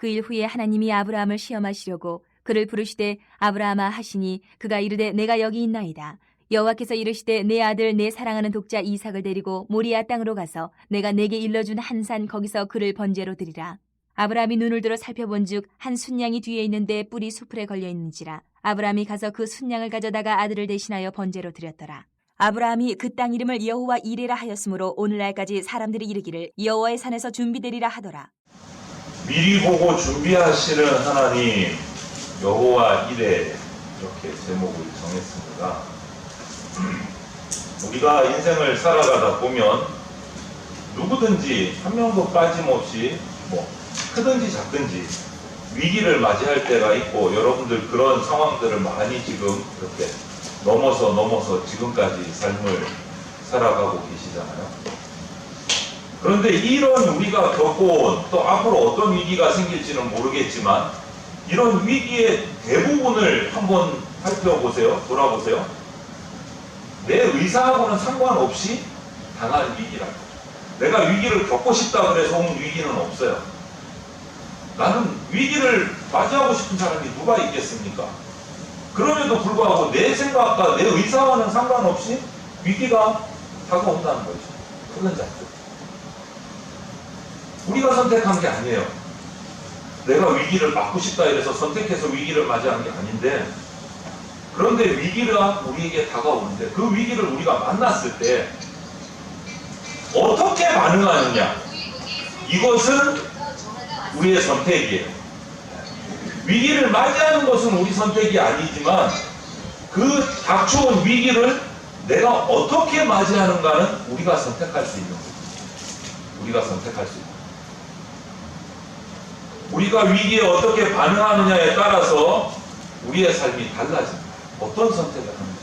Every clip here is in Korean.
그 일 후에 하나님이 아브라함을 시험하시려고 그를 부르시되 아브라함아 하시니 그가 이르되 내가 여기 있나이다. 여호와께서 이르시되 내 아들 내 사랑하는 독자 이삭을 데리고 모리아 땅으로 가서 내가 내게 일러준 한 산 거기서 그를 번제로 드리라. 아브라함이 눈을 들어 살펴본즉 한 순양이 뒤에 있는데 뿔이 수풀에 걸려 있는지라. 아브라함이 가서 그 순양을 가져다가 아들을 대신하여 번제로 드렸더라. 아브라함이 그 땅 이름을 여호와 이레라 하였으므로 오늘날까지 사람들이 이르기를 여호와의 산에서 준비되리라 하더라. 미리 보고 준비하시는 하나님 여호와 이레, 이렇게 제목을 정했습니다. 우리가 인생을 살아가다 보면 누구든지 한 명도 빠짐없이 크든지 작든지 위기를 맞이할 때가 있고, 여러분들 그런 상황들을 많이 지금 이렇게 넘어서 지금까지 삶을 살아가고 계시잖아요. 그런데 이런 우리가 겪어온, 또 앞으로 어떤 위기가 생길지는 모르겠지만, 이런 위기의 대부분을 한번 살펴보세요. 돌아보세요. 내 의사하고는 상관없이 당한 위기라고. 내가 위기를 겪고 싶다 그래서 온 위기는 없어요. 나는 위기를 맞이하고 싶은 사람이 누가 있겠습니까? 그럼에도 불구하고 내 생각과 내 의사와는 상관없이 위기가 다가온다는 거죠. 크든 작든. 우리가 선택한 게 아니에요. 내가 위기를 막고 싶다 이래서 선택해서 위기를 맞이한 게 아닌데, 그런데 위기가 우리에게 다가오는데 그 위기를 우리가 만났을 때 어떻게 반응하느냐, 이것은 우리의 선택이에요. 위기를 맞이하는 것은 우리 선택이 아니지만 그 닥쳐온 위기를 내가 어떻게 맞이하는가는 우리가 선택할 수 있는 거예요. 우리가 선택할 수 있는 거예요. 우리가 위기에 어떻게 반응하느냐에 따라서 우리의 삶이 달라집니다. 어떤 선택을 하느냐.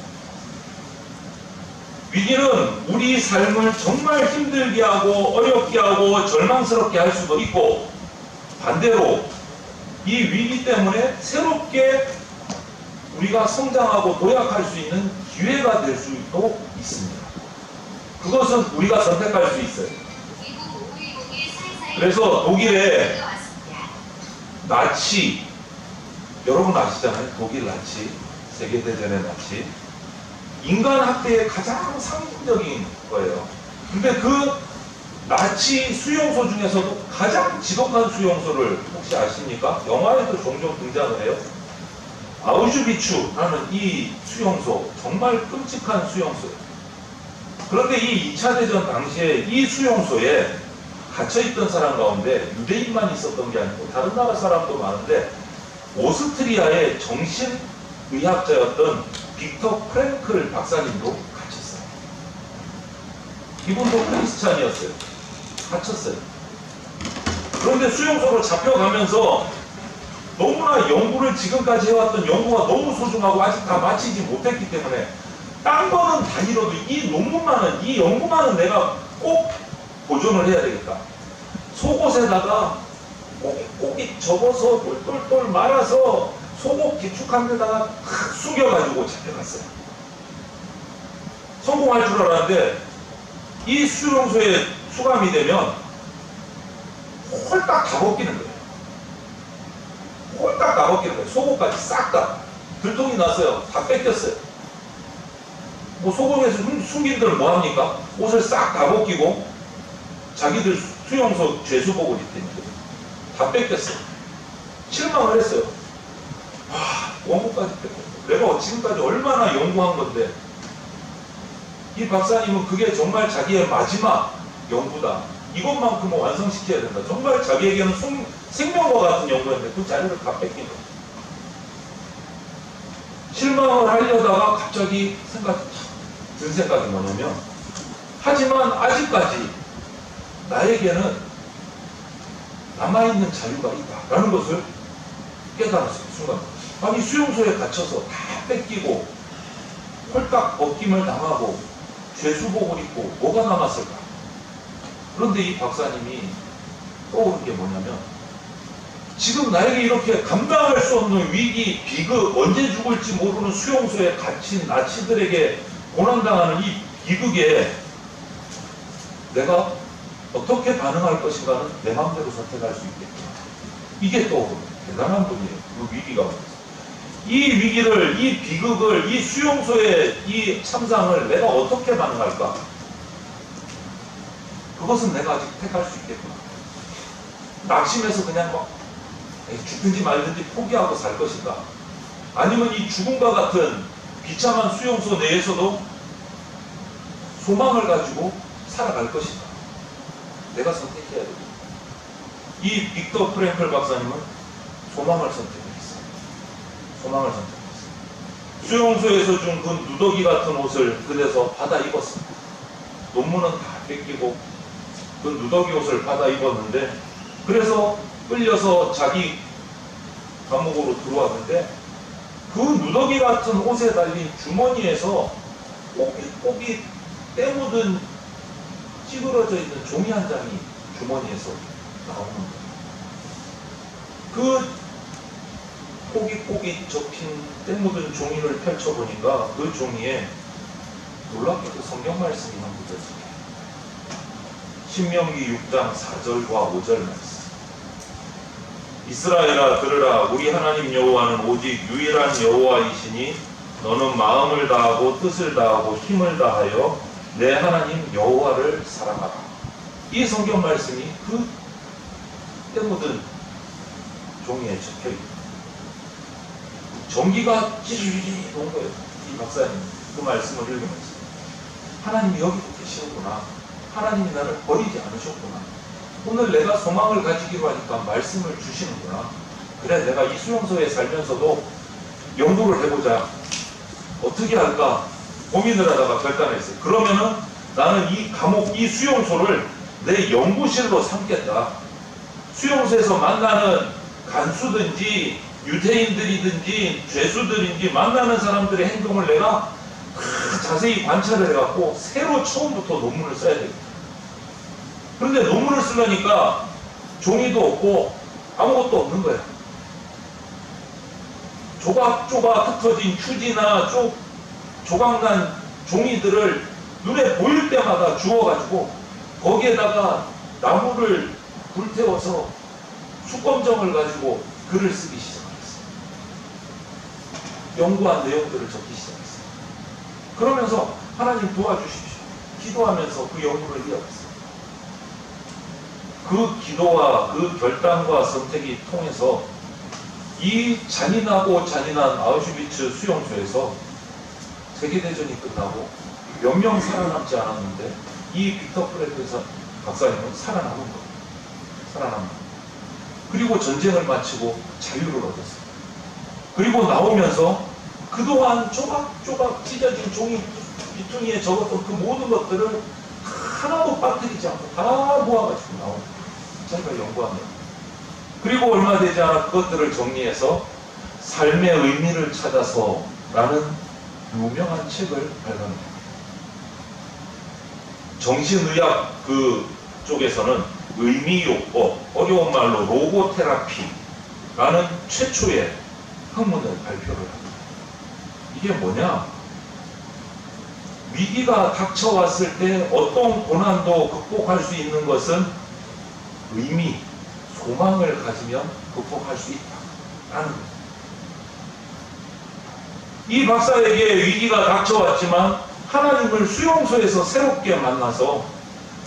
위기는 우리 삶을 정말 힘들게 하고 어렵게 하고 절망스럽게 할 수도 있고, 반대로 이 위기 때문에 새롭게 우리가 성장하고 도약할 수 있는 기회가 될 수도 있습니다. 그것은 우리가 선택할 수 있어요. 그래서 독일의 나치, 여러분 아시잖아요. 독일 나치, 세계대전의 나치. 인간 학대의 가장 상징적인 거예요. 근데 그 나치 수용소 중에서도 가장 지독한 수용소를 혹시 아십니까? 영화에도 종종 등장을 해요. 아우슈비츠라는 이 수용소, 정말 끔찍한 수용소예요. 그런데 이 2차 대전 당시에 이 수용소에 갇혀있던 사람 가운데 유대인만 있었던 게 아니고 다른 나라 사람도 많은데, 오스트리아의 정신의학자였던 빅터 프랭클 박사님도 갇혔어요. 이분도 크리스찬이었어요. 갇혔어요. 그런데 수용소로 잡혀가면서 너무나 연구를 지금까지 해왔던 연구가 너무 소중하고 아직 다 마치지 못했기 때문에 딴 거는 다 잃어도 이 논문만은, 이 연구만은 내가 꼭 보존을 해야 되겠다. 속옷에다가 꼭이 접어서 똘똘똘 말아서 속옷 기축한 데다가 탁 숙여가지고 잡혀갔어요. 성공할 줄 알았는데 이 수용소에 수감이 되면 홀딱 다 벗기는 거예요. 홀딱 다 벗기는 거예요. 속옷까지 싹 다. 들통이 났어요. 다 뺏겼어요. 뭐 속옷에서 숨긴들 뭐합니까? 옷을 싹 다 벗기고 자기들 수용소 죄수복을 입히는데 다 뺏겼어요. 실망을 했어요. 원고까지 뺏겼어. 내가 지금까지 얼마나 연구한 건데, 이 박사님은 그게 정말 자기의 마지막 연구다. 이것만큼은 완성시켜야 된다. 정말 자기에게는 생명과 같은 연구였는데 그 자리를 다 뺏긴 거예요. 실망을 하려다가 갑자기 든 생각이 뭐냐면, 하지만 아직까지 나에게는 남아있는 자유가 있다 라는 것을 깨달았어요. 순간. 아니 수용소에 갇혀서 다 뺏기고 홀딱 벗김을 당하고 죄수복을 입고 뭐가 남았을까? 그런데 이 박사님이 떠오른 게 뭐냐면, 지금 나에게 이렇게 감당할 수 없는 위기, 비극, 언제 죽을지 모르는 수용소에 갇힌 나치들에게 고난당하는 이 비극에 내가 어떻게 반응할 것인가는 내 마음대로 선택할 수 있겠구나. 이게 또 대단한 분이에요. 그 위기가 오면서. 이 위기를, 이 비극을, 이 수용소의 이 참상을 내가 어떻게 만나갈까? 그것은 내가 아직 택할 수 있겠구나. 낙심해서 그냥 막 죽든지 말든지 포기하고 살 것인가? 아니면 이 죽음과 같은 비참한 수용소 내에서도 소망을 가지고 살아갈 것인가? 내가 선택해야 됩니다. 이 빅터 프랭클 박사님은 소망을 선택했어요. 소망을 선택했어요. 수용소에서 준 그 누더기 같은 옷을 그대서 받아 입었습니다. 논문은 다 뺏기고 그 누더기 옷을 받아 입었는데, 그래서 끌려서 자기 감옥으로 들어왔는데, 그 누더기 같은 옷에 달린 주머니에서 꼬깃꼬깃 때 묻은 찌그러져 있는 종이 한 장이 주머니에서 나오는 거예요. 그 꼬깃꼬깃 접힌 때 묻은 종이를 펼쳐보니까 그 종이에 놀랍게도 성경 말씀이 한구절 있어요. 신명기 6장 4절과 5절 말씀. 이스라엘아 들으라, 우리 하나님 여호와는 오직 유일한 여호와이시니 너는 마음을 다하고 뜻을 다하고 힘을 다하여 내 하나님 여호와를 사랑하라. 이 성경 말씀이 그 때 묻은 종이에 적혀있다. 전기가 찌르르르 온 거예요. 이 박사님 그 말씀을 읽으면서 하나님이 여기도 계시는구나. 하나님이 나를 버리지 않으셨구나. 오늘 내가 소망을 가지기로 하니까 말씀을 주시는구나. 그래, 내가 이 수용소에 살면서도 연구를 해보자. 어떻게 할까 고민을 하다가 결단했어요. 그러면은 나는 이 감옥, 이 수용소를 내 연구실로 삼겠다. 수용소에서 만나는 간수든지 유대인들이든지 죄수들인지 만나는 사람들의 행동을 내가 자세히 관찰을 해갖고 새로 처음부터 논문을 써야 됩니다. 그런데 논문을 쓰려니까 종이도 없고 아무것도 없는 거예요. 조각조각 흩어진 휴지나 조각난 종이들을 눈에 보일 때마다 주워가지고 거기에다가 나무를 불태워서 수검정을 가지고 글을 쓰기 시작했어요. 연구한 내용들을 적기 시작했어요. 그러면서 하나님 도와주십시오. 기도하면서 그 연구를 이어갔어요. 그 기도와 그 결단과 선택이 통해서 이 잔인하고 잔인한 아우슈비츠 수용소에서 세계대전이 끝나고 몇 명 살아남지 않았는데 이 빅터 프랭클 박사님은 살아남은 거예요. 살아남은 거예요. 그리고 전쟁을 마치고 자유를 얻었어요. 그리고 나오면서 그동안 조각조각 찢어진 종이 비퉁이에 적었던 그 모든 것들을 하나도 빠뜨리지 않고 다 모아가지고 나오는 거예요. 자기가 연구한 거예요. 그리고 얼마 되지 않아 그것들을 정리해서 삶의 의미를 찾아서 라는 유명한 책을 발간합니다. 정신의학 그 쪽에서는 의미요법, 어려운 말로 로고테라피라는 최초의 학문을 발표를 합니다. 이게 뭐냐? 위기가 닥쳐왔을 때 어떤 고난도 극복할 수 있는 것은 의미, 소망을 가지면 극복할 수 있다라는 거예요. 이 박사에게 위기가 닥쳐왔지만 하나님을 수용소에서 새롭게 만나서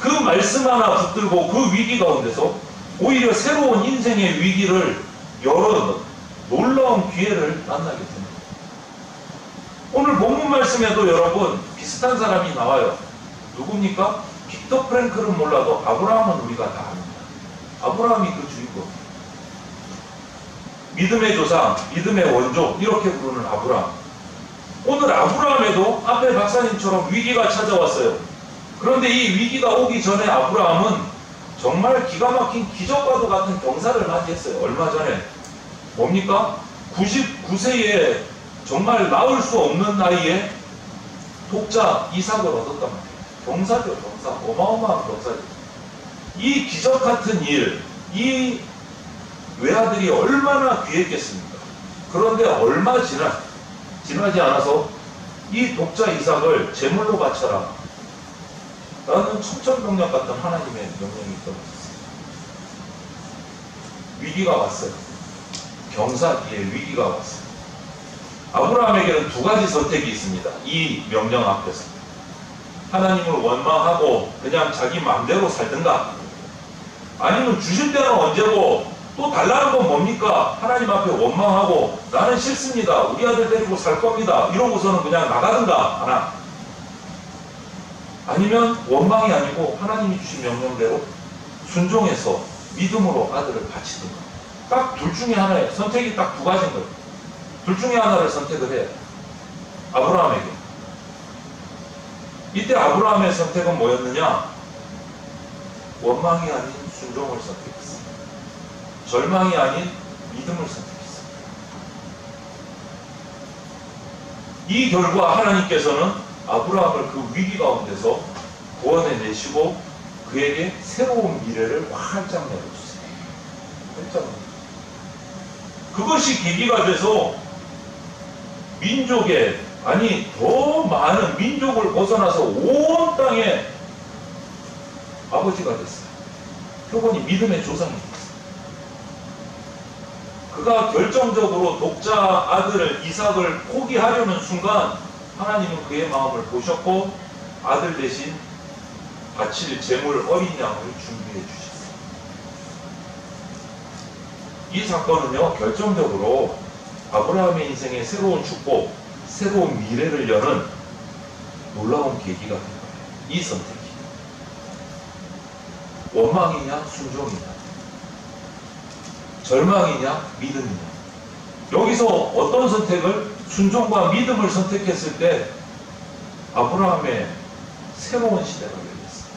그 말씀 하나 붙들고 그 위기 가운데서 오히려 새로운 인생의 위기를 열어 놀라운 기회를 만나게 됩니다. 오늘 본문 말씀에도 여러분 비슷한 사람이 나와요. 누굽니까? 빅터 프랭클은 몰라도 아브라함은 우리가 다 압니다. 아브라함이 그 주인공. 믿음의 조상, 믿음의 원조 이렇게 부르는 아브라함. 오늘 아브라함에도 앞에 박사님처럼 위기가 찾아왔어요. 그런데 이 위기가 오기 전에 아브라함은 정말 기가 막힌 기적과도 같은 경사를 맞이했어요. 얼마 전에 뭡니까? 99세에 정말 나을 수 없는 나이에 독자 이삭을 얻었단 말이에요. 경사죠, 경사. 어마어마한 경사죠. 이 기적 같은 일, 이 외아들이 얼마나 귀했겠습니까? 그런데 얼마 지나지 않아서 이 독자 이삭을 제물로 바쳐라 라는 천천병력 같은 하나님의 명령이 떨어졌어요. 위기가 왔어요. 경사기에 위기가 왔어요. 아브라함에게는 두 가지 선택이 있습니다. 이 명령 앞에서. 하나님을 원망하고 그냥 자기 마음대로 살든가, 아니면 주실 때는 언제고 또 달라는 건 뭡니까? 하나님 앞에 원망하고 나는 싫습니다, 우리 아들 데리고 살 겁니다, 이러고서는 그냥 나가든가 하나, 아니면 원망이 아니고 하나님이 주신 명령대로 순종해서 믿음으로 아들을 바치든가. 딱 둘 중에 하나예요. 선택이 딱 두 가지인 거예요. 둘 중에 하나를 선택을 해요. 아브라함에게. 이때 아브라함의 선택은 뭐였느냐? 원망이 아닌 순종을 선택했어요. 절망이 아닌 믿음을 선택했어요. 이 결과 하나님께서는 아브라함을 그 위기 가운데서 구원해 내시고 그에게 새로운 미래를 활짝 열어주세요. 활짝 열어주세요. 그것이 계기가 돼서 민족의, 아니 더 많은 민족을 벗어나서 온 땅에 아버지가 됐어요. 표본이 믿음의 조상이 됐어요. 그가 결정적으로 독자 아들 이삭을 포기하려는 순간 하나님은 그의 마음을 보셨고 아들 대신 바칠 제물 어린 양을 준비해 주셨어요. 이 사건은요, 결정적으로 아브라함의 인생의 새로운 축복, 새로운 미래를 여는 놀라운 계기가 된 거예요. 이 선택이. 원망이냐 순종이냐, 절망이냐 믿음이냐. 여기서 어떤 선택을, 순종과 믿음을 선택했을 때 아브라함의 새로운 시대가 열렸어요.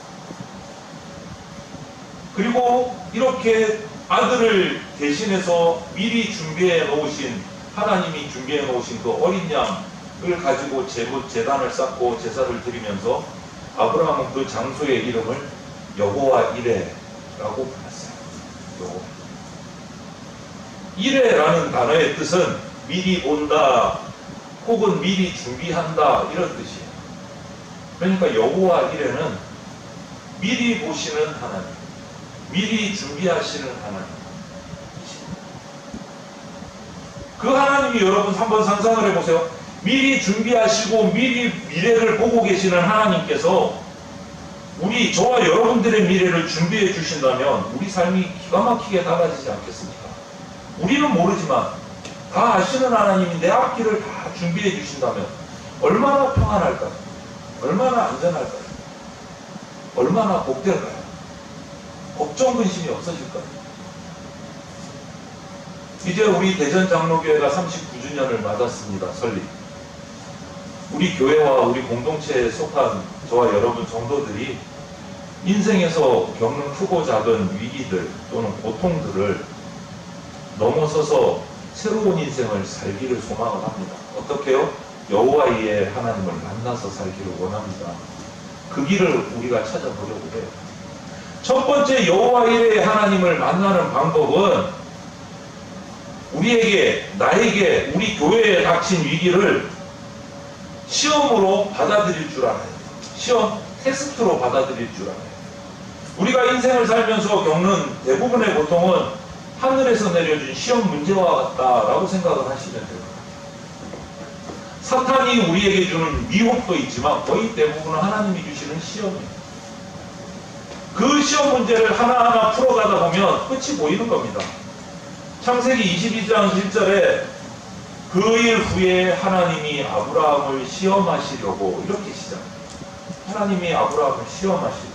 그리고 이렇게 아들을 대신해서 미리 준비해 놓으신, 하나님이 준비해 놓으신 그 어린 양을 가지고 제단을 쌓고 제사를 드리면서 아브라함은 그 장소의 이름을 여호와 이레라고 불렀어요. 여호와 이레라는 단어의 뜻은 미리 본다 혹은 미리 준비한다 이런 뜻이에요. 그러니까 여호와 이레는 미리 보시는 하나님, 미리 준비하시는 하나님. 그 하나님이, 여러분 한번 상상을 해보세요. 미리 준비하시고 미리 미래를 보고 계시는 하나님께서 저와 여러분들의 미래를 준비해 주신다면 우리 삶이 기가 막히게 달라지지 않겠습니까? 우리는 모르지만 다 아시는 하나님이 내 앞길을 다 준비해 주신다면 얼마나 평안할까요? 얼마나 안전할까요? 얼마나 복될까요? 걱정 근심이 없어질까요? 이제 우리 대전장로교회가 39주년을 맞았습니다. 설립. 우리 교회와 우리 공동체에 속한 저와 여러분 성도들이 인생에서 겪는 크고 작은 위기들 또는 고통들을 넘어서서 새로운 인생을 살기를 소망을 합니다. 어떻게요? 여호와의 하나님을 만나서 살기를 원합니다. 그 길을 우리가 찾아보려고 해요. 첫 번째, 여호와의 하나님을 만나는 방법은 우리에게, 나에게, 우리 교회에 닥친 위기를 시험으로 받아들일 줄 알아요. 시험, 테스트로 받아들일 줄 알아요. 우리가 인생을 살면서 겪는 대부분의 고통은 하늘에서 내려준 시험 문제와 같다라고 생각을 하시면 돼요. 사탄이 우리에게 주는 미혹도 있지만 거의 대부분은 하나님이 주시는 시험이에요. 그 시험 문제를 하나하나 풀어가다 보면 끝이 보이는 겁니다. 창세기 22장 1절에 그 일 후에 하나님이 아브라함을 시험하시려고, 이렇게 시작해요. 하나님이 아브라함을 시험하시려고.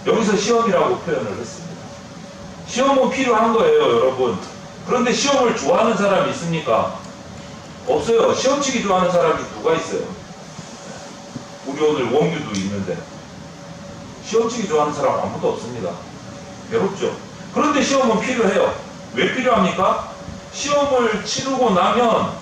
여기서 시험이라고 표현을 했습니다. 시험은 필요한 거예요, 여러분. 그런데 시험을 좋아하는 사람이 있습니까? 없어요. 시험치기 좋아하는 사람이 누가 있어요? 우리 오늘 원규도 있는데 시험치기 좋아하는 사람 아무도 없습니다. 외롭죠. 그런데 시험은 필요해요. 왜 필요합니까? 시험을 치르고 나면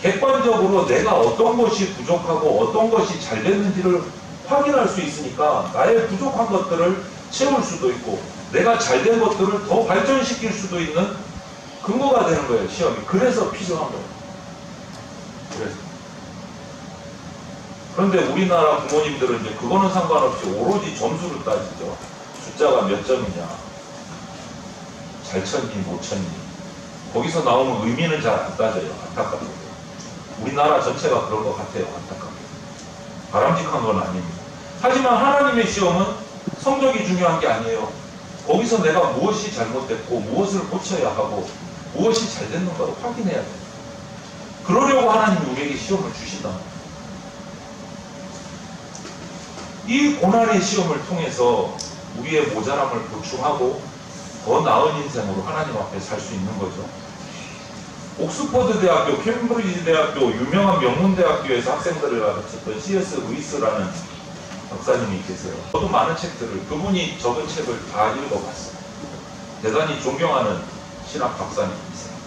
객관적으로 내가 어떤 것이 부족하고 어떤 것이 잘 됐는지를 확인할 수 있으니까 나의 부족한 것들을 채울 수도 있고 내가 잘 된 것들을 더 발전시킬 수도 있는 근거가 되는 거예요, 시험이. 그래서 필요한 거예요. 그래서. 그런데 우리나라 부모님들은 이제 그거는 상관없이 오로지 점수를 따지죠. 숫자가 몇 점이냐. 잘 쳤니 못 쳤니 거기서 나오는 의미는 잘 안 따져요. 안타깝게도 우리나라 전체가 그런 것 같아요. 안타깝게 바람직한 건 아닙니다. 하지만 하나님의 시험은 성적이 중요한 게 아니에요. 거기서 내가 무엇이 잘못됐고 무엇을 고쳐야 하고 무엇이 잘 됐는가를 확인해야 돼요. 그러려고 하나님이 우리에게 시험을 주시다. 이 고난의 시험을 통해서 우리의 모자람을 보충하고 더 나은 인생으로 하나님 앞에 살 수 있는 거죠. 옥스퍼드 대학교, 캠브리지 대학교, 유명한 명문 대학교에서 학생들을 가르쳤던 C.S. 루이스라는 박사님이 계세요. 저도 많은 책들을 그분이 적은 책을 다 읽어봤어요. 대단히 존경하는 신학 박사님이세요.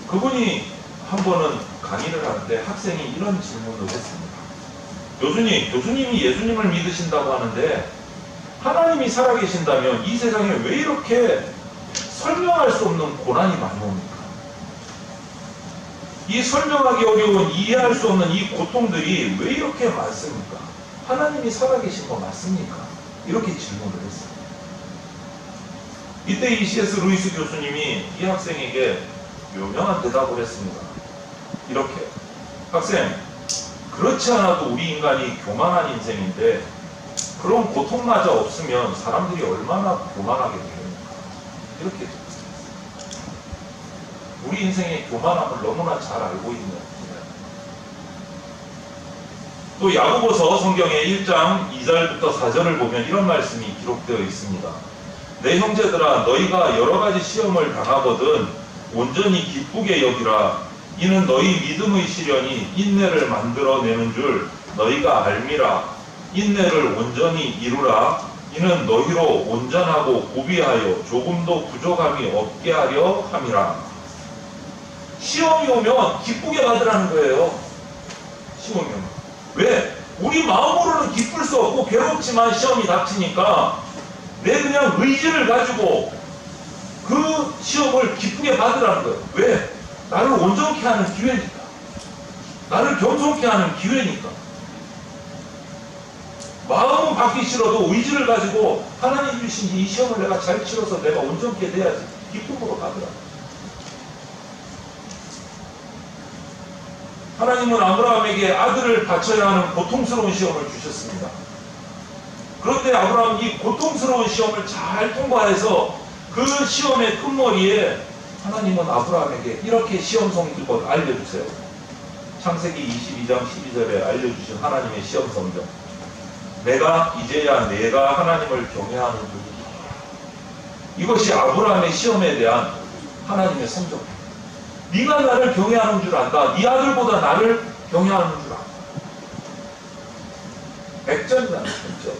그분이 한 번은 강의를 하는데 학생이 이런 질문을 했습니다. 교수님이 예수님을 믿으신다고 하는데 하나님이 살아계신다면 이 세상에 왜 이렇게 설명할 수 없는 고난이 많이 옵니까? 이 설명하기 어려운 이해할 수 없는 이 고통들이 왜 이렇게 많습니까? 하나님이 살아계신 거 맞습니까? 이렇게 질문을 했어요. 이때 이 C.S. 루이스 교수님이 이 학생에게 묘명한 대답을 했습니다. 이렇게 학생, 그렇지 않아도 우리 인간이 교만한 인생인데 그런 고통마저 없으면 사람들이 얼마나 교만하게 됩니까? 이렇게 됩니다. 우리 인생의 교만함을 너무나 잘 알고 있는 또 야고보서 성경의 1장 2절부터 4절을 보면 이런 말씀이 기록되어 있습니다. 내 형제들아 너희가 여러가지 시험을 당하거든 온전히 기쁘게 여기라. 이는 너희 믿음의 시련이 인내를 만들어내는 줄 너희가 알미라. 인내를 온전히 이루라. 이는 너희로 온전하고 고비하여 조금도 부족함이 없게 하려 함이라. 시험이 오면 기쁘게 받으라는 거예요. 시험이 오면. 왜? 우리 마음으로는 기쁠 수 없고 괴롭지만 시험이 닥치니까 내 그냥 의지를 가지고 그 시험을 기쁘게 받으라는 거예요. 왜? 나를 온전케 하는 기회니까. 나를 겸손케 하는 기회니까. 마음은 받기 싫어도 의지를 가지고 하나님 주신 이 시험을 내가 잘 치러서 내가 온전케 돼야지. 기쁨으로 받으라. 하나님은 아브라함에게 아들을 바쳐야 하는 고통스러운 시험을 주셨습니다. 그런데 아브라함이 이 고통스러운 시험을 잘 통과해서 그 시험의 끝머리에 하나님은 아브라함에게 이렇게 시험 성적을 알려주세요. 창세기 22장 12절에 알려주신 하나님의 시험 성적. 내가 이제야 내가 하나님을 경외하는 줄이다. 이것이 아브라함의 시험에 대한 하나님의 성적입니다. 네가 나를 경외하는 줄 안다. 네 아들보다 나를 경외하는 줄 안다. 100점이다. 100점.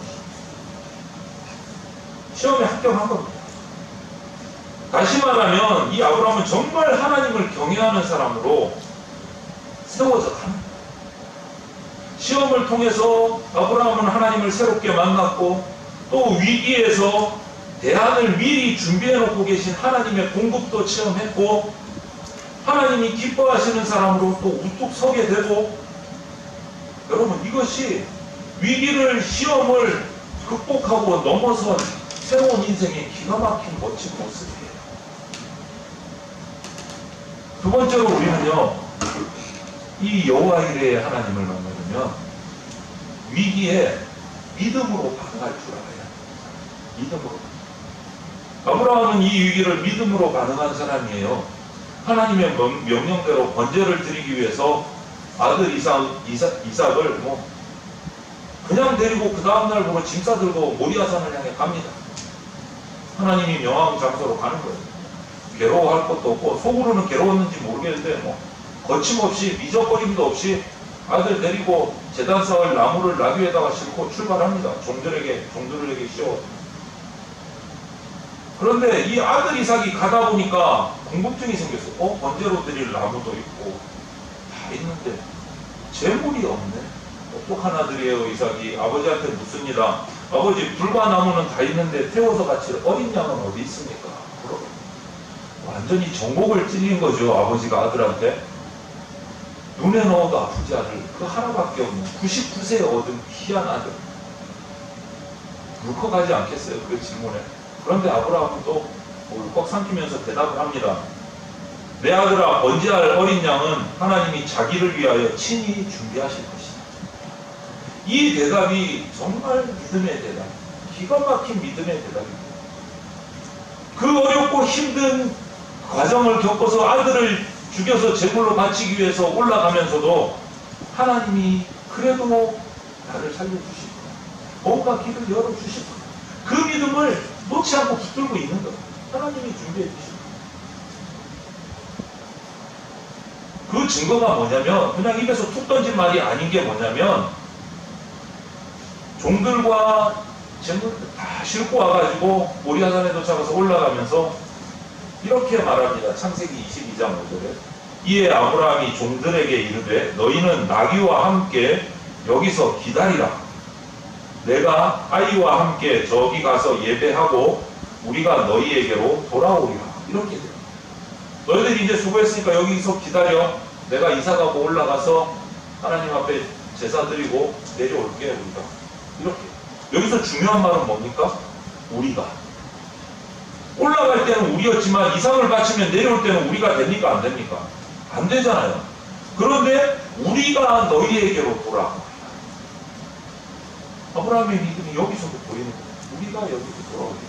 시험에 합격한 겁니다. 다시 말하면 이 아브라함은 정말 하나님을 경외하는 사람으로 세워져 갑니다. 시험을 통해서 아브라함은 하나님을 새롭게 만났고 또 위기에서 대안을 미리 준비해 놓고 계신 하나님의 공급도 체험했고 하나님이 기뻐하시는 사람으로 또 우뚝 서게 되고 여러분 이것이 위기를 시험을 극복하고 넘어선 새로운 인생의 기가 막힌 멋진 모습이에요. 두 번째로 우리는요 이 여호와 이레의 하나님을 만나려면 위기에 믿음으로 반응할 줄 알아야 합니다. 믿음으로. 아브라함은 이 위기를 믿음으로 반응한 사람이에요. 하나님의 명령대로 번제를 드리기 위해서 아들 이삭을 그냥 데리고 그 다음날 보고 짐 싸들고 모리아산을 향해 갑니다. 하나님이 명하는 장소로 가는 거예요. 괴로워할 것도 없고 속으로는 괴로웠는지 모르겠는데 거침없이 미적거림도 없이 아들 데리고 제단 쌓을 나무를 나귀에다가 싣고 출발합니다. 종들에게 씌워. 그런데 이 아들 이삭이 가다 보니까 궁금증이 생겼어요. 번제로 드릴 나무도 있고 다 있는데 재물이 없네. 똑똑한 아들이에요. 이삭이 아버지한테 묻습니다. 아버지 불과 나무는 다 있는데 태워서 바칠 어린 양은 어디 있습니까? 완전히 정곡을 찔린 거죠. 아버지가 아들한테. 눈에 넣어도 아프지 않을 그 하나밖에 없는 99세에 얻은 귀한 아들. 울컥하지 않겠어요? 그 질문에. 그런데 아브라함은 또 울컥 삼키면서 대답을 합니다. 내 아들아, 번제할 어린 양은 하나님이 자기를 위하여 친히 준비하실 것이다. 이 대답이 정말 믿음의 대답, 기가 막힌 믿음의 대답입니다. 그 어렵고 힘든 과정을 겪어서 아들을 죽여서 제물로 바치기 위해서 올라가면서도 하나님이 그래도 나를 살려주실 거야. 뭔가 길을 열어주실 거야. 그 믿음을 놓지 않고 붙들고 있는 거야. 하나님이 준비해 주실 거야. 그 증거가 뭐냐면 그냥 입에서 툭 던진 말이 아닌 게 뭐냐면 종들과 재물을 다 싣고 와가지고 모리아산에 도착해서 올라가면서 이렇게 말합니다. 창세기 22장 5절에 이에 아브라함이 종들에게 이르되 너희는 나귀와 함께 여기서 기다리라. 내가 아이와 함께 저기 가서 예배하고 우리가 너희에게로 돌아오리라. 이렇게 돼요. 너희들이 이제 수고했으니까 여기서 기다려. 내가 이사 가고 올라가서 하나님 앞에 제사 드리고 내려올게 우리가. 이렇게. 여기서 중요한 말은 뭡니까? 우리가. 올라갈 때는 우리였지만 이삭을 바치면 내려올 때는 우리가 됩니까? 안 됩니까? 안 되잖아요. 그런데 우리가 너희에게로 돌아가. 아브라함의 믿음이 여기서도 보이는 거예요. 우리가 여기로 돌아오리라.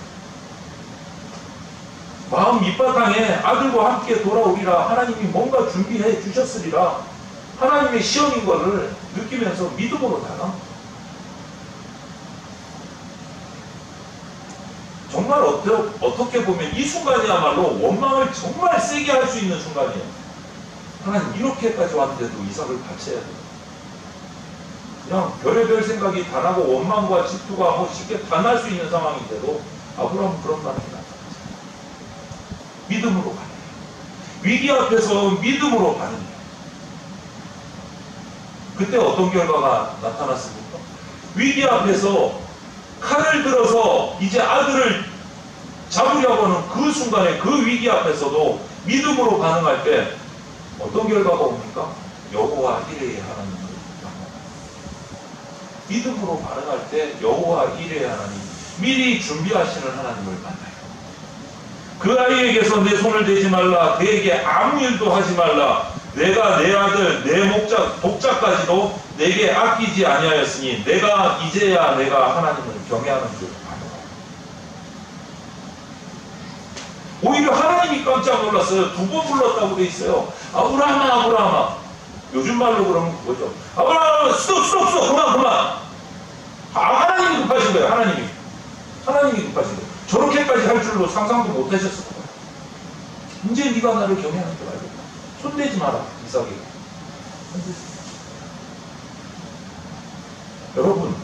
마음 밑바탕에 아들과 함께 돌아오리라. 하나님이 뭔가 준비해 주셨으리라. 하나님의 시험인 것을 느끼면서 믿음으로 나갑니다. 정말 어떻게 보면 이 순간이야말로 원망을 정말 세게 할 수 있는 순간이에요. 하나님 이렇게까지 왔는데도 이삭을 바쳐야 돼요. 그냥 별의별 생각이 다 나고 원망과 질투가 쉽게 다 날 수 있는 상황인데도 아브라함은 그런 말을 나타났어요. 믿음으로 반응해요. 위기 앞에서 믿음으로 반응해요. 그때 어떤 결과가 나타났습니까? 위기 앞에서 칼을 들어서 이제 아들을 잡으려고 하는 그 순간에 그 위기 앞에서도 믿음으로 반응할 때 어떤 결과가 옵니까? 여호와 이레의 하나님을 만나요. 믿음으로 반응할 때 여호와 이레의 하나님, 미리 준비하시는 하나님을 만나요. 그 아이에게서 내 손을 대지 말라. 그에게 아무 일도 하지 말라. 내가 내 아들 내 독자까지도 내게 아끼지 아니하였으니 내가 이제야 내가 하나님을 경외하는 줄 아노라. 오히려 하나님이 깜짝 놀랐어요. 두 번 불렀다고 돼 있어요. 아브라함아 아브라함아. 요즘 말로 그러면 그거죠. 아브라함아 스톱 그만. 하나님이 급하신 거예요. 하나님이 급하신 거예요. 저렇게까지 할 줄로 상상도 못 하셨을 거예요. 이제 네가 나를 경외하는 줄 알겠다. 손대지 마라 이삭에게. 여러분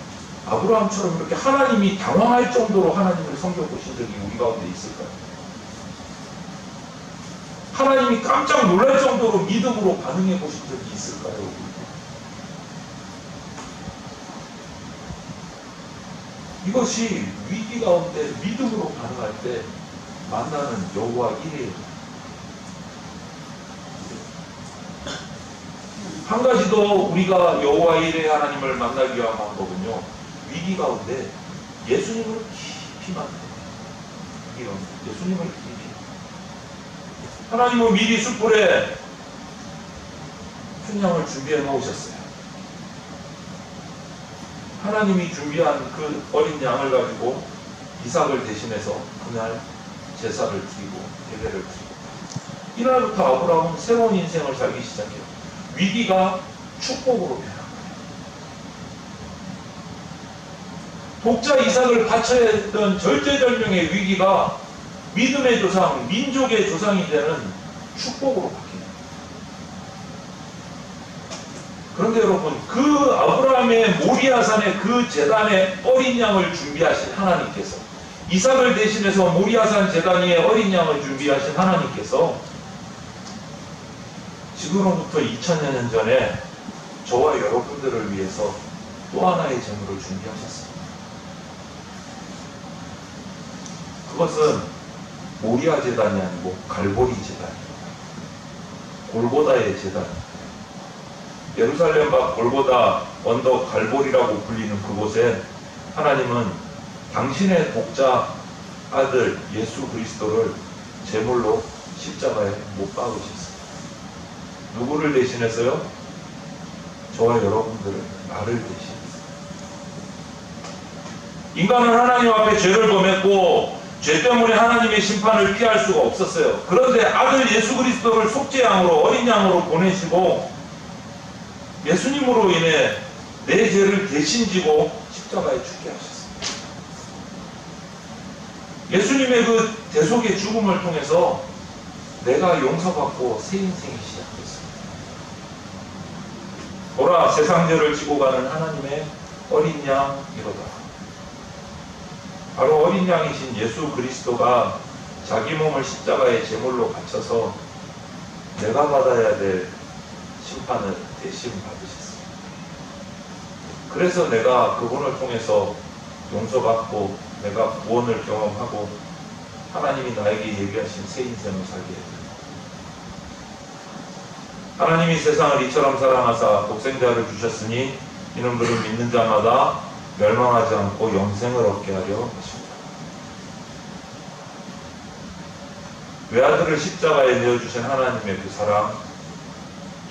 아브라함처럼 이렇게 하나님이 당황할 정도로 하나님을 섬겨보신 적이 우리 가운데 있을까요? 하나님이 깜짝 놀랄 정도로 믿음으로 반응해 보신 적이 있을까요? 이것이 위기 가운데 믿음으로 반응할 때 만나는 여호와 이레예요. 한 가지 더 우리가 여호와 이레 하나님을 만나기 위한 방법은요, 위기 가운데 예수님을 깊이 만나요. 예수님을 깊이. 하나님은 미리 숯불에 순양을 준비해 놓으셨어요. 하나님이 준비한 그 어린 양을 가지고 이삭을 대신해서 그날 제사를 드리고 예배를 드리고, 이날부터 아브라함은 새로운 인생을 살기 시작해요. 위기가 축복으로 변한 거예요. 독자 이삭을 바쳐야 했던 절제절명의 위기가 믿음의 조상, 민족의 조상이 되는 축복으로 바뀝니다. 그런데 여러분, 그 아브라함의 모리아산의 그 제단에 어린 양을 준비하신 하나님께서, 이삭을 대신해서 모리아산 제단 위에 어린 양을 준비하신 하나님께서 지금으로부터 2000년 전에 저와 여러분들을 위해서 또 하나의 제물을 준비하셨습니다. 그것은 모리아 제단이 아니고 갈보리 제단입니다. 골고다의 제단입니다. 예루살렘 밖 골고다 언덕 갈보리라고 불리는 그곳에 하나님은 당신의 독자 아들 예수 그리스도를 제물로 십자가에 못 박으셨어요. 누구를 대신해서요? 저와 여러분들을, 나를 대신해서. 인간은 하나님 앞에 죄를 범했고 죄 때문에 하나님의 심판을 피할 수가 없었어요. 그런데 아들 예수 그리스도를 속죄양으로, 어린 양으로 보내시고 예수님으로 인해 내 죄를 대신 지고 십자가에 죽게 하셨어요. 예수님의 그 대속의 죽음을 통해서 내가 용서받고 새 인생이 시작됐습니다. 보라, 세상 죄를 지고 가는 하나님의 어린 양이로다. 바로 어린 양이신 예수 그리스도가 자기 몸을 십자가의 제물로 바쳐서 내가 받아야 될 심판을 대신 받으셨습니다. 그래서 내가 그분을 통해서 용서받고 내가 구원을 경험하고 하나님이 나에게 얘기하신 새 인생을 살게 됩니다. 하나님이 세상을 이처럼 사랑하사 독생자를 주셨으니 이는 그를 믿는 자마다 멸망하지 않고 영생을 얻게 하려 하십니다. 외아들을 십자가에 내어주신 하나님의 그 사랑,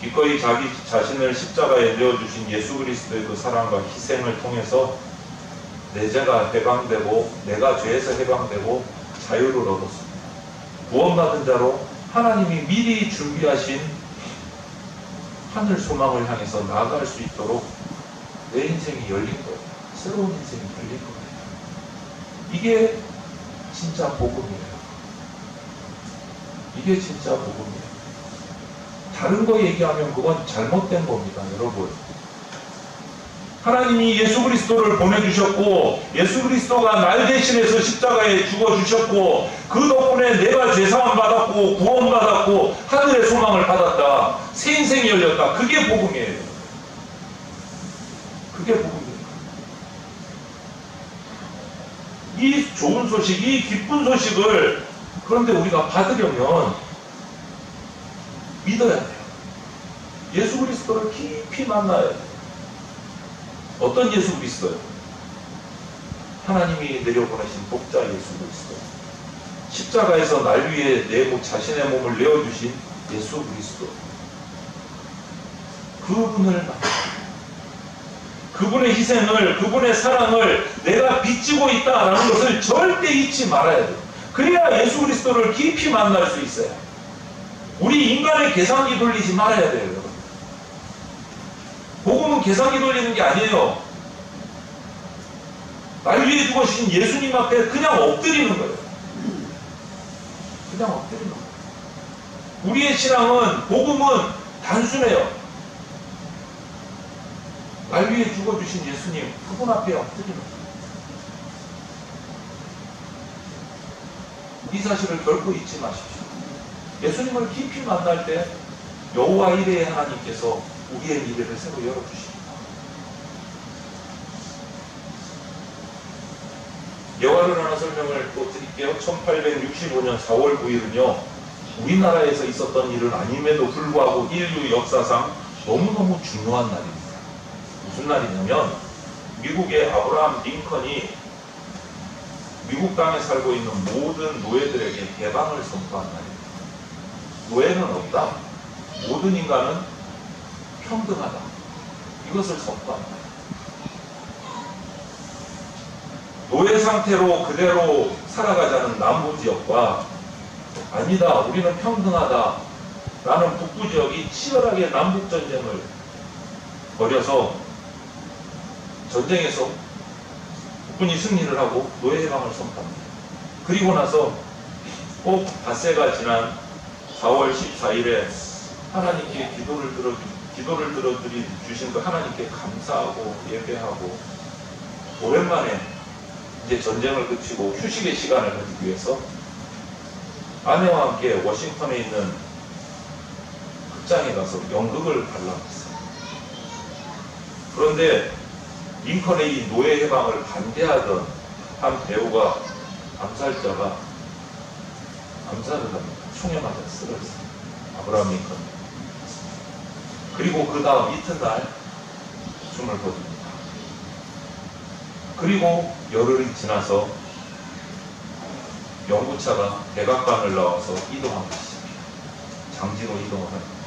기꺼이 자기 자신을 십자가에 내어주신 예수 그리스도의 그 사랑과 희생을 통해서 내 죄가 해방되고 내가 죄에서 해방되고 자유를 얻었습니다. 구원받은 자로 하나님이 미리 준비하신 하늘 소망을 향해서 나아갈 수 있도록 내 인생이 열린 거예요. 새로운 인생이 열린 거예요. 이게 진짜 복음이에요. 이게 진짜 복음이에요. 다른 거 얘기하면 그건 잘못된 겁니다, 여러분. 하나님이 예수 그리스도를 보내주셨고 예수 그리스도가 날 대신해서 십자가에 죽어주셨고 그 덕분에 내가 죄사함 받았고 구원받았고 하늘의 소망을 받았다. 새 인생이 열렸다. 그게 복음이에요. 그게 복음이에요. 이 좋은 소식, 이 기쁜 소식을 그런데 우리가 받으려면 믿어야 돼요. 예수 그리스도를 깊이 만나야 돼요. 어떤 예수 그리스도요? 하나님이 내려보내신 독자 예수 그리스도. 십자가에서 날 위해 자신의 몸을 내어주신 예수 그리스도. 그분을 만나. 그분의 희생을, 그분의 사랑을 내가 빚지고 있다라는 것을 절대 잊지 말아야 돼요. 그래야 예수 그리스도를 깊이 만날 수 있어요. 우리 인간의 계산기 돌리지 말아야 돼요. 여러분. 복음은 계산기 돌리는 게 아니에요. 날 위해 죽으신 예수님 앞에 그냥 엎드리는 거예요. 그냥 엎드리는 거예요. 우리의 신앙은, 복음은 단순해요. 날 위해 죽어주신 예수님, 그분 앞에 엎드리는 거예요. 이 사실을 결코 잊지 마십시오. 예수님을 깊이 만날 때 여호와 이레의 하나님께서 우리의 미래를 새로 열어주십니다. 예화를 하나 설명을 또 드릴게요. 1865년 4월 9일은요 우리나라에서 있었던 일은 아님에도 불구하고 인류 역사상 너무너무 중요한 날입니다. 무슨 날이냐면 미국의 아브라함 링컨이 미국 땅에 살고 있는 모든 노예들에게 해방을 선포한 날입니다. 노예는 없다. 모든 인간은 평등하다. 이것을 선포한다. 노예 상태로 그대로 살아가자는 남부 지역과 아니다, 우리는 평등하다 라는 북부 지역이 치열하게 남북 전쟁을 벌여서 전쟁에서 북군이 승리를 하고 노예 해방을 선포합니다. 그리고 나서 꼭 닷새가 지난 4월 14일에 하나님께 기도를 들어주신 그 하나님께 감사하고 예배하고 오랜만에 이제 전쟁을 그치고 휴식의 시간을 가지기 위해서 아내와 함께 워싱턴에 있는 극장에 가서 연극을 관람했어요. 그런데 링컨의 이 노예 해방을 반대하던 한 배우가 암살자가 암살을 합니다. 총에 맞아 쓰러졌어요. 아브라함 링컨. 그리고 그 다음 이튿날 숨을 거둡니다. 그리고 열흘이 지나서 영구차가 백악관을 나와서 이동하기 시작해요. 장지로 이동을 하는 거예요.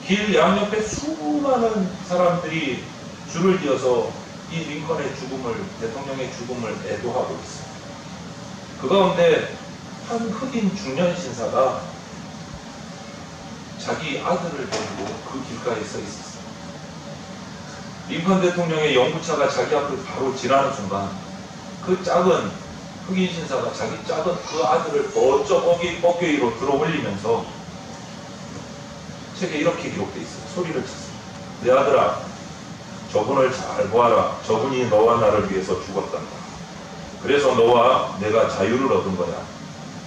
길 양옆에 수많은 사람들이 줄을 이어서 이 링컨의 죽음을, 대통령의 죽음을 애도하고 있어요. 그 가운데 한 흑인 중년 신사가 자기 아들을 데리고 그 길가에 서 있었어요. 링컨 대통령의 영구차가 자기 앞을 바로 지나는 순간 그 작은 흑인 신사가 자기 작은 그 아들을 어쩌 어깨 위로 들어 올리면서 책에 이렇게 기록되어 있어요. 소리를 쳤어요. 내 아들아, 저분을 잘 보아라. 저분이 너와 나를 위해서 죽었단다. 그래서 너와 내가 자유를 얻은 거야.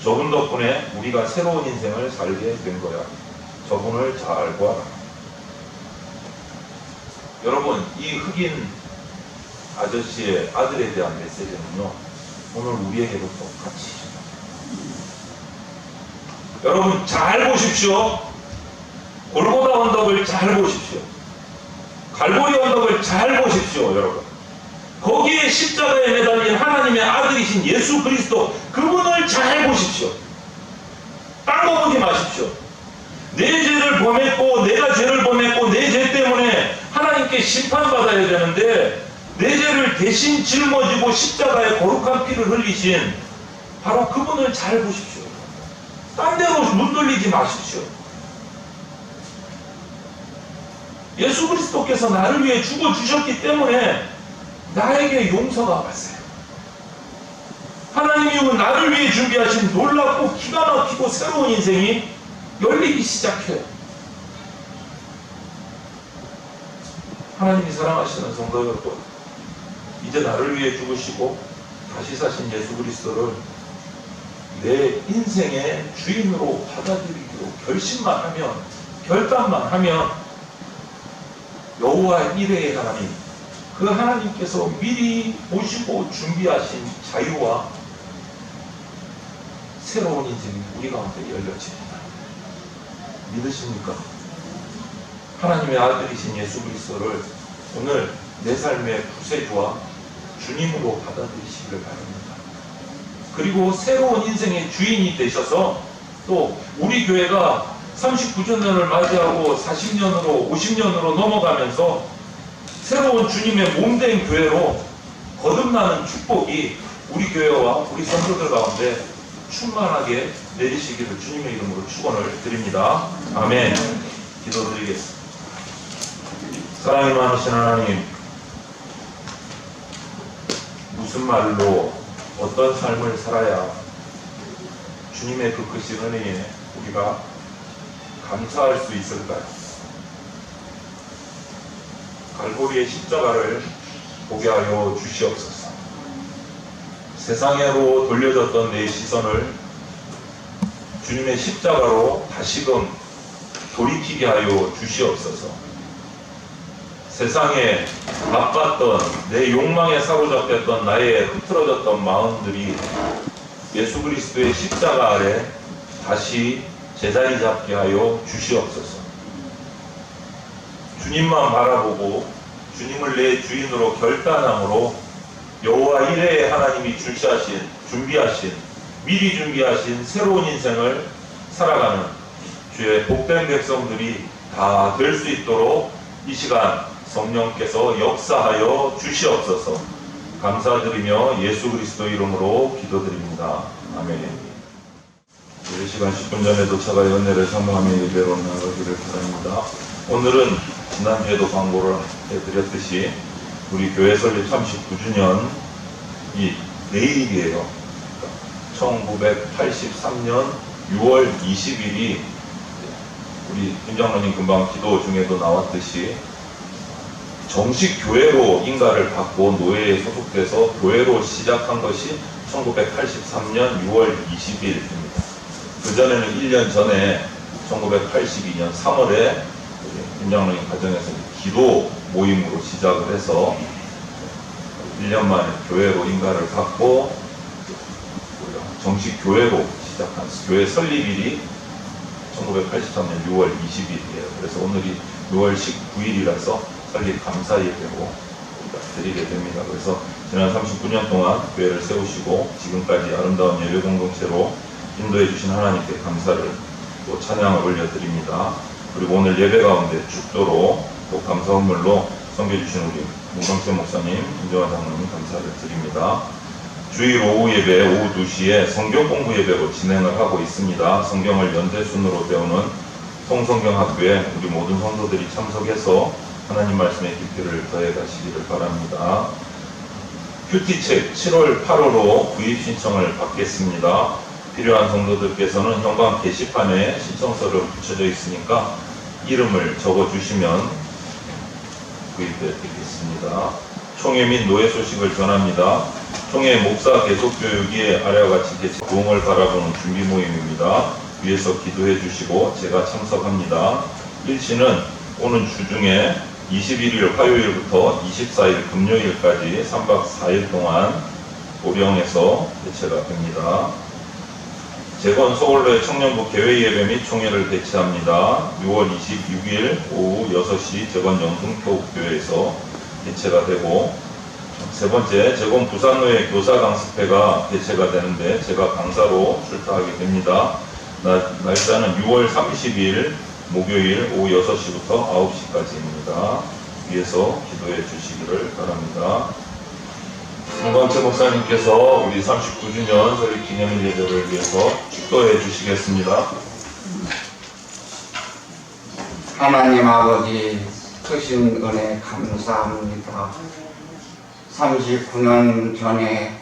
저분 덕분에 우리가 새로운 인생을 살게 된 거야. 저분을 잘 보아라. 여러분, 이 흑인 아저씨의 아들에 대한 메시지는요, 오늘 우리에게도 똑같이. 여러분, 잘 보십시오. 골고다 언덕을 잘 보십시오. 갈보리 언덕을 잘 보십시오, 여러분. 거기에 십자가에 매달린 하나님의 아들이신 예수 그리스도, 그분을 잘 보십시오. 딴 거 보지 마십시오. 내 죄를 범했고, 내가 죄를 범했고, 내 죄 때문에 하나님께 심판받아야 되는데, 내 죄를 대신 짊어지고 십자가에 거룩한 피를 흘리신 바로 그분을 잘 보십시오. 딴 데로 눈 돌리지 마십시오. 예수 그리스도께서 나를 위해 죽어주셨기 때문에 나에게 용서가 왔어요. 하나님이 나를 위해 준비하신 놀랍고 기가 막히고 새로운 인생이 열리기 시작해요. 하나님이 사랑하시는 성도 여러분, 이제 나를 위해 죽으시고 다시 사신 예수 그리스도를 내 인생의 주인으로 받아들이기로 결심만 하면, 결단만 하면 여호와 이레의 하나님, 그 하나님께서 미리 보시고 준비하신 자유와 새로운 인생이 우리 가운데 열려집니다. 믿으십니까? 하나님의 아들이신 예수 그리스도를 오늘 내 삶의 구세주와 주님으로 받아들이시기를 바랍니다. 그리고 새로운 인생의 주인이 되셔서 또 우리 교회가 39주년을 맞이하고 40년으로 50년으로 넘어가면서 새로운 주님의 몸된 교회로 거듭나는 축복이 우리 교회와 우리 성도들 가운데 충만하게 내리시기를 주님의 이름으로 축원을 드립니다. 아멘. 기도드리겠습니다. 사랑이 많으신 하나님, 무슨 말로 어떤 삶을 살아야 주님의 그 크신 은혜에 우리가 감사할 수 있을까요? 갈보리의 십자가를 보게 하여 주시옵소서. 세상으로 돌려졌던 내 시선을 주님의 십자가로 다시금 돌이키게 하여 주시옵소서. 세상에 바빴던 내 욕망에 사로잡혔던 나의 흐트러졌던 마음들이 예수 그리스도의 십자가 아래 다시 제자리 잡게 하여 주시옵소서. 주님만 바라보고 주님을 내 주인으로 결단함으로 여호와 이레의 하나님이 준비하신 미리 준비하신 새로운 인생을 살아가는 주의 복된 백성들이 다 될 수 있도록 이 시간 성령께서 역사하여 주시옵소서. 감사드리며 예수 그리스도 이름으로 기도드립니다. 아멘. 이 시간 10분 전에 도착하여 은혜를 사모하며 예배로 나가기를 바랍니다. 오늘은 지난주에도 광고를 해드렸듯이 우리 교회 설립 39주년이 내일이에요. 1983년 6월 20일이 우리 김장로님 금방 기도 중에도 나왔듯이 정식 교회로 인가를 받고 노예에 소속돼서 교회로 시작한 것이 1983년 6월 20일입니다. 그전에는 1년 전에 1982년 3월에 김장로님 가정에서 기도 모임으로 시작을 해서 1년 만에 교회로 인가를 받고 정식 교회로 시작한 교회 설립일이 1983년 6월 20일이에요. 그래서 오늘이 6월 19일이라서 설립 감사 예배로 드리게 됩니다. 그래서 지난 39년 동안 교회를 세우시고 지금까지 아름다운 예배 공동체로 인도해 주신 하나님께 감사를 또 찬양을 올려드립니다. 그리고 오늘 예배 가운데 축도로 또 감사 헌물로 섬겨주신 우리 문광재 목사님, 김정환 장로님 감사를 드립니다. 주일 오후 예배 오후 2시에 성경 공부 예배로 진행을 하고 있습니다. 성경을 연대순으로 배우는 성성경학교에 우리 모든 성도들이 참석해서 하나님 말씀의 깊이를 더해 가시기를 바랍니다. 큐티책 7월 8호로 구입 신청을 받겠습니다. 필요한 성도들께서는 현관 게시판에 신청서를 붙여져 있으니까 이름을 적어주시면 구입해 드리겠습니다. 총회 및 노예 소식을 전합니다. 총회 목사 계속교육이 아래와 같이 개최 부흥을 바라보는 준비 모임입니다. 위에서 기도해 주시고 제가 참석합니다. 일시는 오는 주중에 21일 화요일부터 24일 금요일까지 3박 4일 동안 고령에서 개최가 됩니다. 재건 서울로의 청년부 개회 예배 및 총회를 개최합니다. 6월 26일 오후 6시 재건 영등포교회에서 개최가 되고, 세 번째 재건 부산로의 교사 강습회가 개최가 되는데 제가 강사로 출타하게 됩니다. 날짜는 6월 30일 목요일 오후 6시부터 9시까지입니다. 위에서 기도해 주시기를 바랍니다. 문광재 목사님께서 우리 39주년 설립 기념 예배를 위해서 축도해 주시겠습니다. 하나님 아버지 크신 은혜 감사합니다. 39년 전에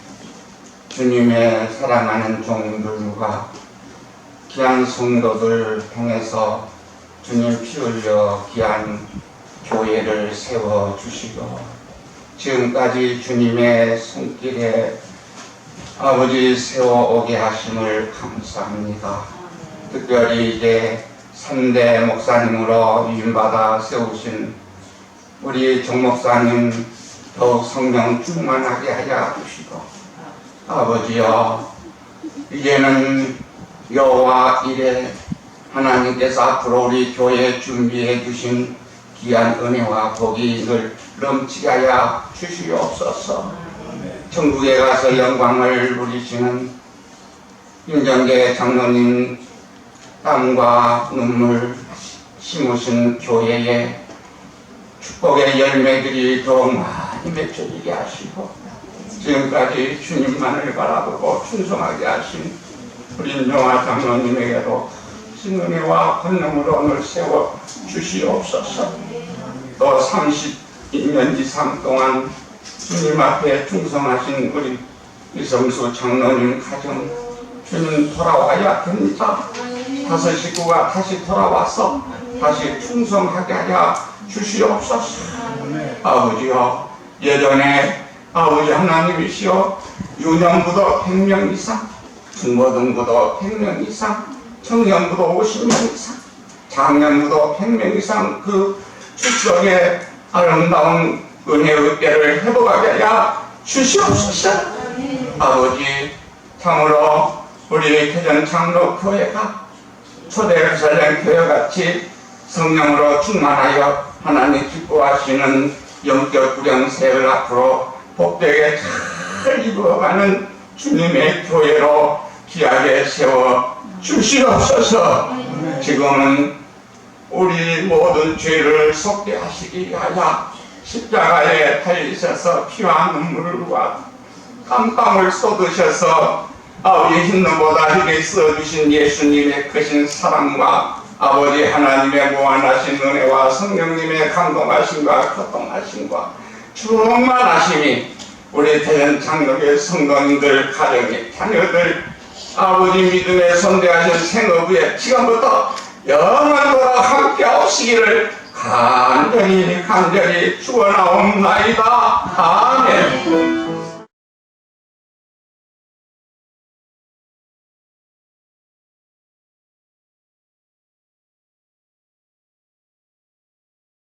주님의 사랑하는 종들과 귀한 성도들 통해서 주님 피 흘려 귀한 교회를 세워주시고 지금까지 주님의 손길에 아버지 세워오게 하심을 감사합니다. 특별히 이제 3대 목사님으로 위임받아 세우신 우리 정 목사님 더욱 성령 충만하게 하여 주시고, 아버지여 이제는 여호와 이래 하나님께서 앞으로 우리 교회에 준비해 주신 귀한 은혜와 복이 늘 넘치게 하여 주시옵소서. 천국에 가서 영광을 누리시는 윤정계 장로님 땀과 눈물 심으신 교회에 축복의 열매들이 더욱 많이 맺혀지게 하시고 지금까지 주님만을 바라보고 충성하게 하신 우리 윤정아 장로님에게도 신은혜와 권능으로 오늘 세워 주시옵소서. 또 32년 이상 동안 주님 앞에 충성하신 우리 이성수 장로님 가정 주님 돌아와야 됩니다. 5 식구가 다시 돌아와서 다시 충성하게 하여 주시옵소서. 아버지여 예전에 아버지 하나님이시여 유년부도 100명 이상, 중고등부도 100명 이상, 청년부도 50명 이상, 장년부도 100명 이상 그 축적의 아름다운 은혜의 때를 회복하게 하여 주시옵소서. 아버지 참으로 우리 대전 장로교회가 초대예루살렘 교회같이 성령으로 충만하여 하나님 기뻐하시는 영적 구령세를 앞으로 복되게 잘 이루어가는 주님의 교회로 귀하게 세워 주시옵소서. 지금은 우리 모든 죄를 속게 하시기 위하여 십자가에 달리셔서 피와 눈물과 땀방울 쏟으셔서 아버지 흰눈보다 희게 써주신 예수님의 크신 사랑과 아버지 하나님의 무한하신 은혜와 성령님의 감동하심과 교통하심과 충만하심이 우리 대전 장로교회 성도님들 가정의 자녀들 아버지 믿음에 선대하신 생업에 지금부터 영원토록 함께 하시기를 간절히 축원하옵나이다. 아멘.